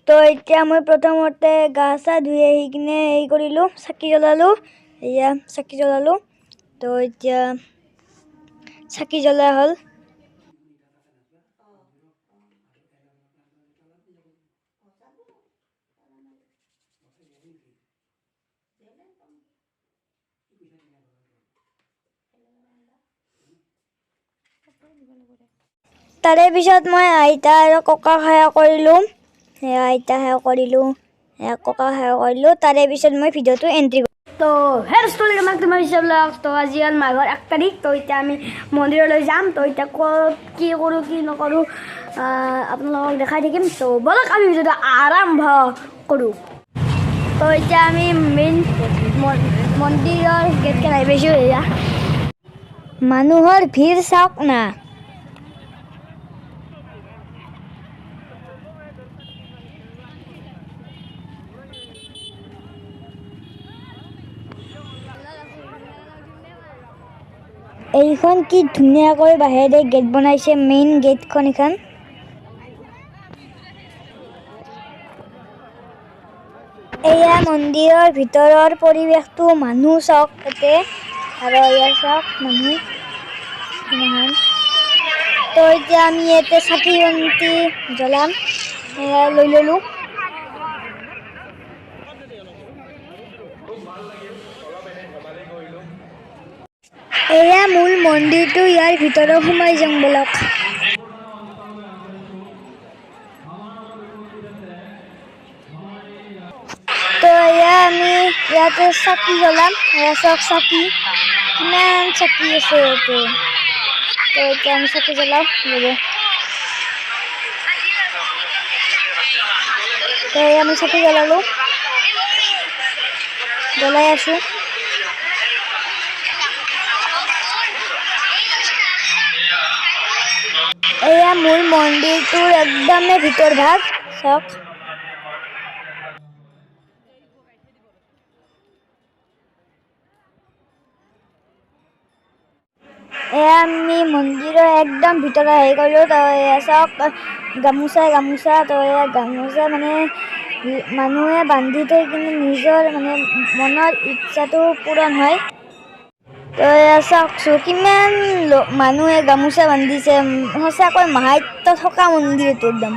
তো এতিয়া মই প্ৰথমতে গা চা ধুই আহি কিনে হেৰি কৰিলোঁ, চাকি জ্বলালোঁ। এয়া চাকি জ্বলালোঁ। তো এতিয়া চাকি জ্বলা হ'ল। তাৰে পিছত মই আইতা আৰু ককাক সেৱা কৰিলোঁ। আইতা সেৱা কৰিলোঁ, ককাক সেৱা কৰিলোঁ। তাৰে পিছত মই ভিডিঅ'টো এণ্ট্ৰি কৰিলোঁ। তো হেল্ল' আমাক তোমাৰ হিচাপবিলাক। তো আজি হ'ল মাঘৰ 1 তাৰিখ। তো এতিয়া আমি মন্দিৰলৈ যাম। তো এতিয়া ক'ত কি কৰোঁ কি নকৰোঁ আপোনালোকক দেখাই থাকিম। তো ব'লক আমি ভিডিঅ'টো আৰম্ভ কৰোঁ। তো এতিয়া আমি মেইন মন্দিৰৰ গেটখন আহি পাইছোঁ। এয়া মানুহৰ ভিৰ চাওক না। এইখন কি ধুনীয়াকৈ বাঁহেৰে গেট বনাইছে, মেইন গেটখন এইখন। এয়া মন্দিৰৰ ভিতৰৰ পৰিৱেশটো, মানুহ চাওক তাতে, আৰু এয়া চাওক মানুহ। তো এতিয়া আমি ইয়াতে চাকি বন্তি জ্বলাম। এয়া লৈ ল'লোঁ। এয়া মূল মন্দিৰটো, ইয়াৰ ভিতৰত সোমাই যাম ব'লক। তো এয়া আমি ইয়াতে চাকি জ্বলাম। এয়া চাওক চাকি, কিমান চাকি আছে ইয়াতে। তো এতিয়া আমি চাকি জ্বলাওঁ। তো এয়া আমি চাকি জ্বলালোঁ, জ্বলাই আছোঁ। এয়া মূল মন্দিৰটোৰ একদমেই ভিতৰ ভাগ চাওক। এয়া আমি মন্দিৰৰ একদম ভিতৰত হেৰি কৰিলোঁ। তো এয়া চাওক গামোচা। তো এয়া গামোচা মানে মানুহে বান্ধি থৈ কিনে নিজৰ মানে মনৰ ইচ্ছাটো পূৰণ হয়। তো এয়া চাওকচোন কিমান মানুহে গামোচা বান্ধিছে। সঁচাকৈ মাহাত্য থকা মন্দিৰ এইটো একদম।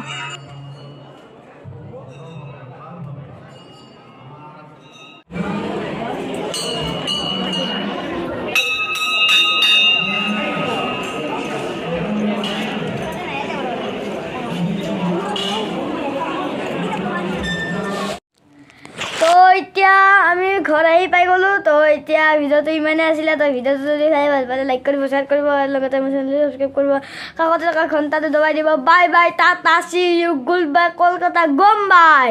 তো এতিয়া আমি ঘৰ আহি পাই গ'লোঁ। তো এতিয়া ভিডিঅ'টো ইমানেই আছিলে। তো ভিডিঅ'টো যদি চাই ভাল পালে লাইক কৰিব, শ্বেয়াৰ কৰিব, আৰু লগতে মোৰ চেনেলটো ছাবস্ক্ৰাইব কৰিব, কাষতে থকা ঘণ্টাটো দবাই দিব। Bye bye, tata, see you, good bye, Kolkata, গম বাই।